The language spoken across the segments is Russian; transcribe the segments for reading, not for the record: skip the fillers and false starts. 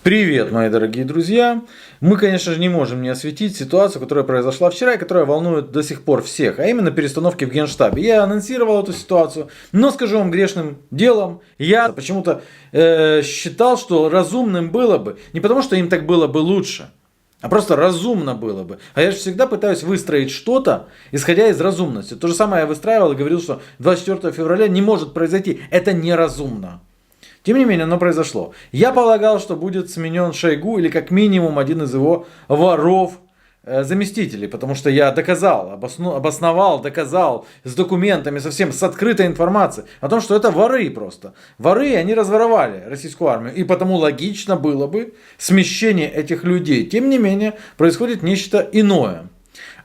Привет, мои дорогие друзья! Мы, конечно же, не можем не осветить ситуацию, которая произошла вчера и которая волнует до сих пор всех, а именно перестановки в Генштабе. Я анонсировал эту ситуацию, но скажу вам грешным делом, я почему-то считал, что разумным было бы, не потому что им так было бы лучше, а просто разумно было бы. А я же всегда пытаюсь выстроить что-то, исходя из разумности. То же самое я выстраивал и говорил, что 24 февраля не может произойти. Это неразумно. Тем не менее, оно произошло. Я полагал, что будет сменен Шойгу или как минимум один из его воров, заместителей, потому что я доказал, доказал с документами, совсем с открытой информацией о том, что это воры просто. Воры, они разворовали российскую армию, и потому логично было бы смещение этих людей. Тем не менее, происходит нечто иное.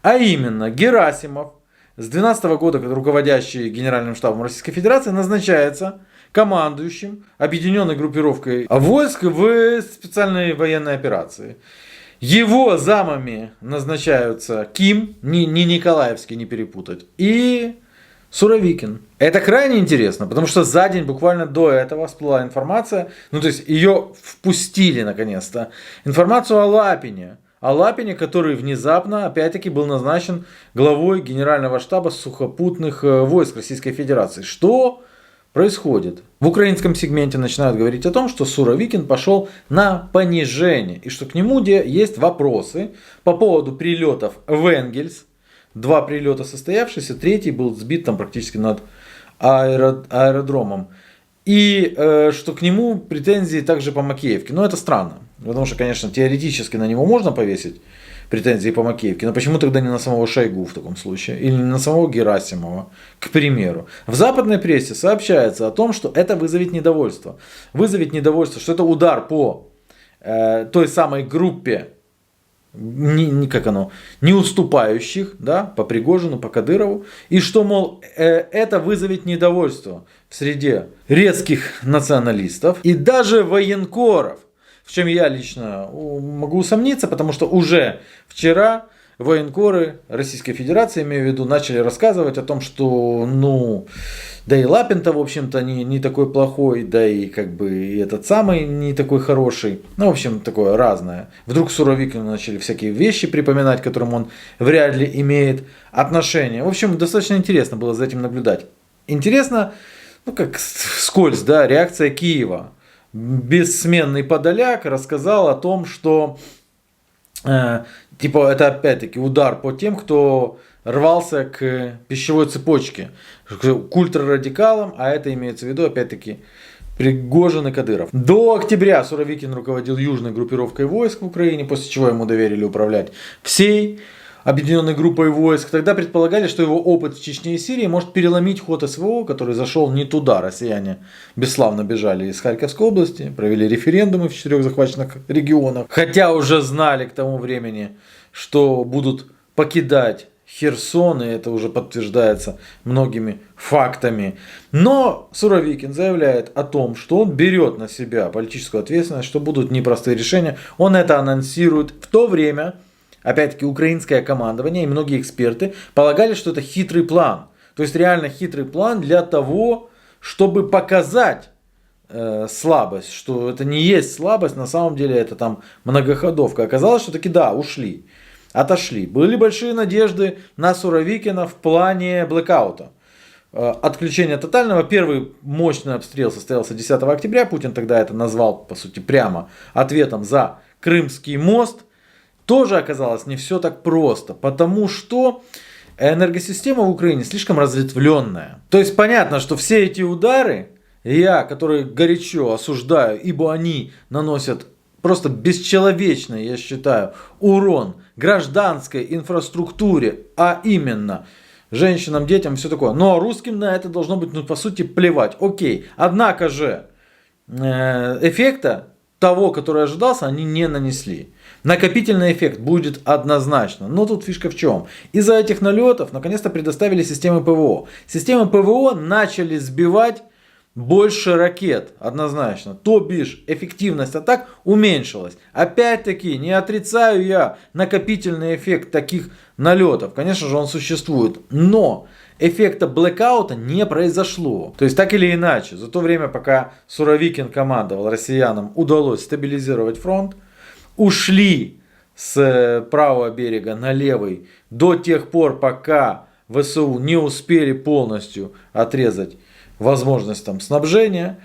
А именно, Герасимов, с 2012 года, руководящий Генеральным штабом Российской Федерации, назначается командующим объединенной группировкой войск в специальной военной операции. Его замами назначаются Ким, не Николаевский, не перепутать, и Суровикин. Это крайне интересно, потому что за день буквально до этого всплыла информация, то есть ее впустили наконец-то, информацию о Лапине. О Лапине, который внезапно, опять-таки, был назначен главой Генерального штаба сухопутных войск Российской Федерации. Что происходит? В украинском сегменте начинают говорить о том, что Суровикин пошел на понижение, и что к нему есть вопросы по поводу прилетов в Энгельс. 2 прилета состоявшиеся, 3 был сбит там практически над аэродромом. И что к нему претензии также по Макеевке. Но это странно, потому что, конечно, теоретически на него можно повесить претензии по Макеевке, но почему тогда не на самого Шойгу в таком случае? Или не на самого Герасимова, к примеру. В западной прессе сообщается о том, что это вызовет недовольство. Вызовет недовольство, что это удар по той самой группе не уступающих, да, по Пригожину, по Кадырову, и что, мол, это вызовет недовольство в среде резких националистов и даже военкоров, в чем я лично могу усомниться, потому что уже вчера военкоры Российской Федерации, имею в виду, начали рассказывать о том, что, да и Лапин-то, в общем-то, не такой плохой, да и и этот самый не такой хороший. В общем, такое разное. Вдруг Суровикину начали всякие вещи припоминать, к которым он вряд ли имеет отношение. В общем, достаточно интересно было за этим наблюдать. Интересно, как вскользь, да, реакция Киева. Бессменный Подоляк рассказал о том, что это опять-таки удар по тем, кто рвался к пищевой цепочке, к ультрарадикалам, а это имеется в виду опять-таки Пригожин и Кадыров. До октября Суровикин руководил южной группировкой войск в Украине, после чего ему доверили управлять всей объединенной группой войск. Тогда предполагали, что его опыт в Чечне и Сирии может переломить ход СВО, который зашел не туда. Россияне бесславно бежали из Харьковской области, провели референдумы в 4 захваченных регионах. Хотя уже знали к тому времени, что будут покидать Херсон, и это уже подтверждается многими фактами. Но Суровикин заявляет о том, что он берет на себя политическую ответственность, что будут непростые решения. Он это анонсирует в то время. Опять-таки, украинское командование и многие эксперты полагали, что это хитрый план. То есть реально хитрый план для того, чтобы показать слабость, что это не есть слабость, на самом деле это там многоходовка. Оказалось, что таки да, ушли, отошли. Были большие надежды на Суровикина в плане блэкаута. Отключение тотального. Первый мощный обстрел состоялся 10 октября. Путин тогда это назвал, по сути, прямо ответом за Крымский мост. Тоже оказалось не все так просто, потому что энергосистема в Украине слишком разветвленная. То есть понятно, что все эти удары, которые горячо осуждаю, ибо они наносят просто бесчеловечный, я считаю, урон гражданской инфраструктуре, а именно женщинам, детям, все такое. Но русским на это должно быть, по сути, плевать. Окей, однако же эффекта того, который ожидался, они не нанесли. Накопительный эффект будет однозначно. Но тут фишка в чем? Из-за этих налетов наконец-то предоставили системы ПВО. Системы ПВО начали сбивать больше ракет, однозначно. То бишь, эффективность атак уменьшилась. Опять-таки, не отрицаю я накопительный эффект таких налетов. Конечно же, он существует. Но эффекта блэкаута не произошло. То есть так или иначе, за то время, пока Суровикин командовал, россиянам удалось стабилизировать фронт, ушли с правого берега на левый до тех пор, пока ВСУ не успели полностью отрезать возможность там снабжения.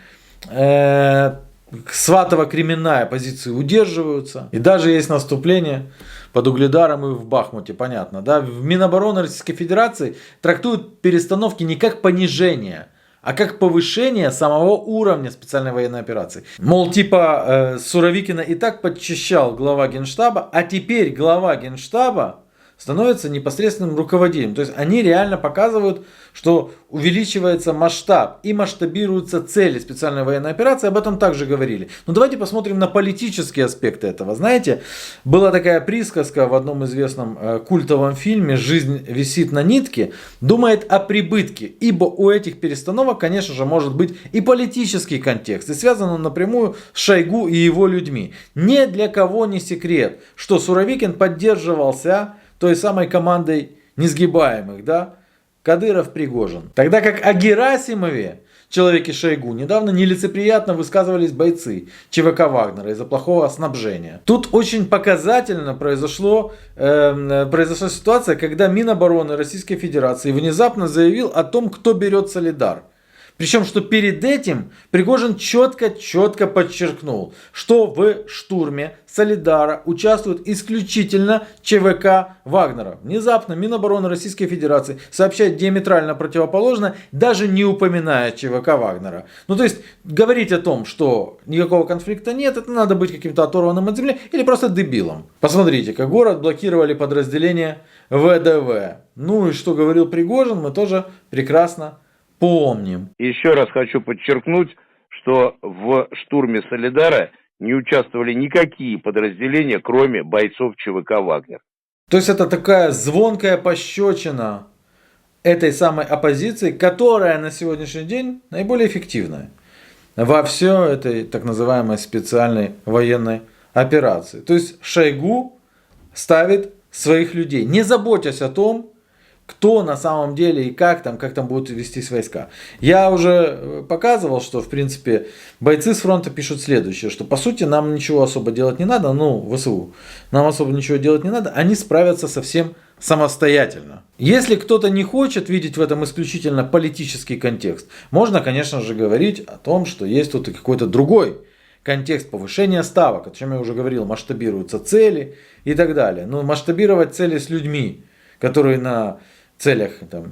Сватово-кременная позиции удерживаются. И даже есть наступление под Угледаром и в Бахмуте, понятно. Да? В Минобороны Российской Федерации трактуют перестановки не как понижение, а как повышение самого уровня специальной военной операции. Мол, типа Суровикина и так подчищал глава Генштаба, а теперь глава Генштаба становится непосредственным руководителем. То есть они реально показывают, что увеличивается масштаб и масштабируются цели специальной военной операции. Об этом также говорили. Но давайте посмотрим на политические аспекты этого. Знаете, была такая присказка в одном известном культовом фильме «Жизнь висит на нитке», думает о прибытке. Ибо у этих перестановок, конечно же, может быть и политический контекст. И связан он напрямую с Шойгу и его людьми. Ни для кого не секрет, что Суровикин поддерживался той самой командой несгибаемых, да, Кадыров, Пригожин. Тогда как о Герасимове, человеке Шойгу, недавно нелицеприятно высказывались бойцы ЧВК Вагнера из-за плохого снабжения. Тут очень показательно произошла ситуация, когда Минобороны Российской Федерации внезапно заявил о том, кто берет Солидар. Причем, что перед этим Пригожин четко подчеркнул, что в штурме Солидара участвует исключительно ЧВК Вагнера. Внезапно Минобороны Российской Федерации сообщает диаметрально противоположно, даже не упоминая ЧВК Вагнера. Ну то есть говорить о том, что никакого конфликта нет, это надо быть каким-то оторванным от земли или просто дебилом. Посмотрите, как город блокировали подразделения ВДВ. Ну и что говорил Пригожин, мы тоже прекрасно помним. Еще раз хочу подчеркнуть, что в штурме Солидара не участвовали никакие подразделения, кроме бойцов ЧВК «Вагнер». То есть это такая звонкая пощечина этой самой оппозиции, которая на сегодняшний день наиболее эффективная во все этой так называемой специальной военной операции. То есть Шойгу ставит своих людей, не заботясь о том, кто на самом деле и как там будут вестись войска. Я уже показывал, что в принципе бойцы с фронта пишут следующее, что по сути нам ничего особо делать не надо, ВСУ, нам особо ничего делать не надо, они справятся совсем самостоятельно. Если кто-то не хочет видеть в этом исключительно политический контекст, можно, конечно же, говорить о том, что есть тут и какой-то другой контекст повышения ставок, о чем я уже говорил, масштабируются цели и так далее. Но масштабировать цели с людьми, которые на целях там,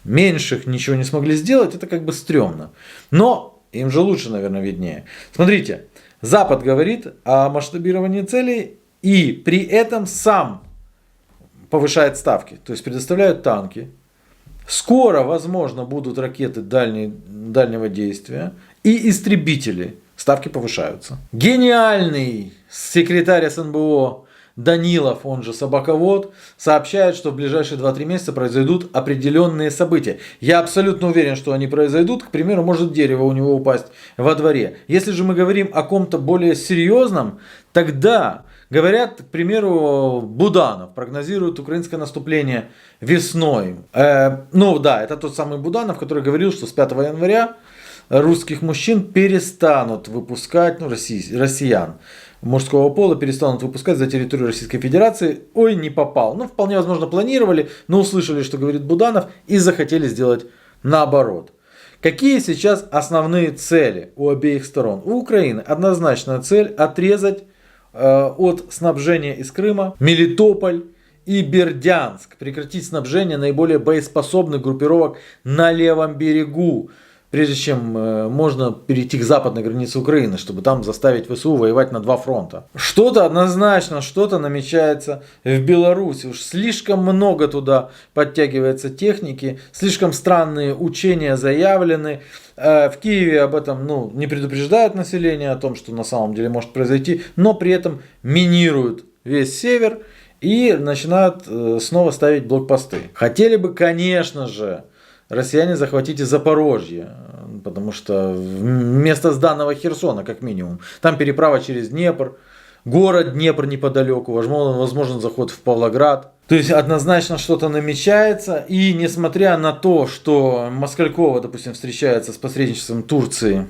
меньших ничего не смогли сделать, это как бы стрёмно. Но им же лучше, наверное, виднее. Смотрите, Запад говорит о масштабировании целей и при этом сам повышает ставки. То есть предоставляют танки. Скоро, возможно, будут ракеты дальнего действия и истребители. Ставки повышаются. Гениальный секретарь СНБО Данилов, он же Собаковод, сообщает, что в ближайшие 2-3 месяца произойдут определенные события. Я абсолютно уверен, что они произойдут. К примеру, может дерево у него упасть во дворе. Если же мы говорим о ком-то более серьезном, тогда говорят, к примеру, Буданов прогнозирует украинское наступление весной. Это тот самый Буданов, который говорил, что с 5 января русских мужчин перестанут выпускать, россиян мужского пола перестанут выпускать за территорию Российской Федерации. Ой, не попал. Вполне возможно планировали, но услышали, что говорит Буданов, и захотели сделать наоборот. Какие сейчас основные цели у обеих сторон? У Украины однозначная цель отрезать от снабжения из Крыма Мелитополь и Бердянск. Прекратить снабжение наиболее боеспособных группировок на левом берегу, прежде чем можно перейти к западной границе Украины, чтобы там заставить ВСУ воевать на 2 фронта. Что-то однозначно, что-то намечается в Беларуси. Уж слишком много туда подтягивается техники, слишком странные учения заявлены. В Киеве об этом не предупреждают население, о том, что на самом деле может произойти, но при этом минируют весь север и начинают снова ставить блокпосты. Хотели бы, конечно же, россияне захватить и Запорожье, потому что вместо сданного Херсона, как минимум, там переправа через Днепр, город Днепр неподалеку, возможен заход в Павлоград. То есть однозначно что-то намечается. И несмотря на то, что Москалькова, допустим, встречается с посредничеством Турции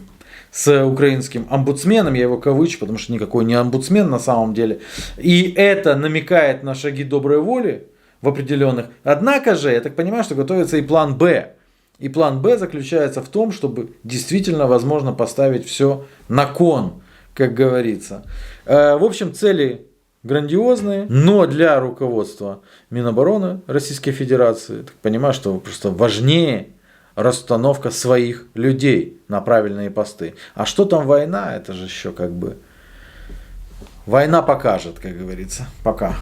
с украинским омбудсменом, я его кавычу, потому что никакой не омбудсмен на самом деле, и это намекает на шаги доброй воли в определенных. Однако же, я так понимаю, что готовится и план «Б». И план «Б» заключается в том, чтобы действительно возможно поставить все на кон, как говорится. В общем, цели грандиозные, но для руководства Минобороны Российской Федерации, так понимаю, что просто важнее расстановка своих людей на правильные посты. А что там война, это же еще как бы... Война покажет, как говорится. Пока.